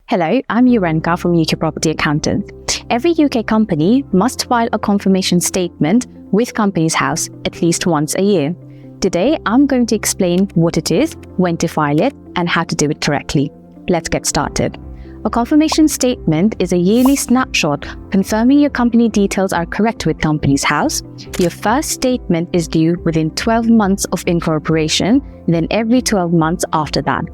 Hello, I'm Urenka from UK Property Accountants. Every UK company must file a confirmation statement with Companies House at least once a year. Today, I'm going to explain what it is, when to file it, and how to do it correctly. Let's get started. A confirmation statement is a yearly snapshot confirming your company details are correct with Companies House. Your first statement is due within 12 months of incorporation, then every 12 months after that.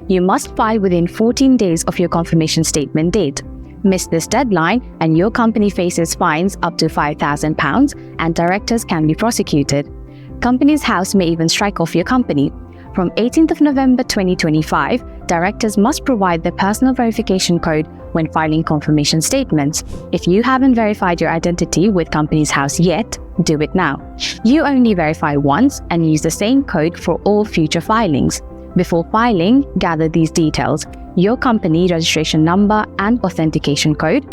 You must file within 14 days of your confirmation statement date. Miss this deadline and your company faces fines up to £5,000 and directors can be prosecuted. Companies House may even strike off your company. From 18th of November 2025, directors must provide their personal verification code when filing confirmation statements. If you haven't verified your identity with Companies House yet, do it now. You only verify once and use the same code for all future filings. Before filing, gather these details: your company registration number and authentication code,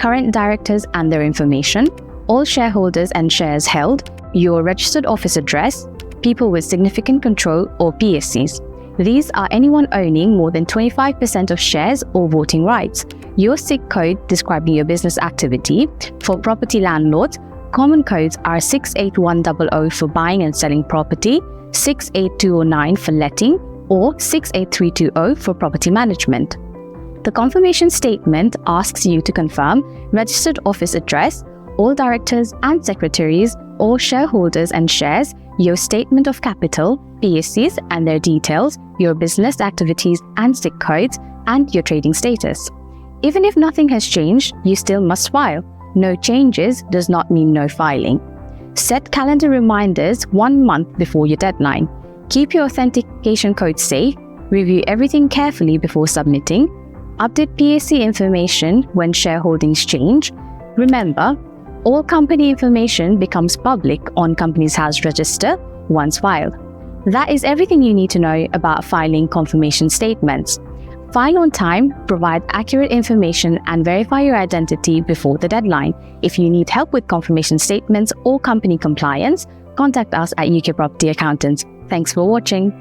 current directors and their information, all shareholders and shares held, your registered office address, people with significant control or PSCs. These are anyone owning more than 25% of shares or voting rights. Your SIC code describing your business activity. For property landlords, common codes are 68100 for buying and selling property, 68209 for letting, or 68320 for property management. The confirmation statement asks you to confirm registered office address, all directors and secretaries, all shareholders and shares, your statement of capital, PSCs and their details, your business activities and SIC codes, and your trading status. Even if nothing has changed, you still must file. No changes does not mean no filing. Set calendar reminders 1 month before your deadline. Keep your authentication code safe, review everything carefully before submitting, update PSC information when shareholdings change. Remember, all company information becomes public on Companies House register once filed. That is everything you need to know about filing confirmation statements. File on time, provide accurate information, and verify your identity before the deadline. If you need help with confirmation statements or company compliance, contact us at UK Property Accountants. Thanks for watching.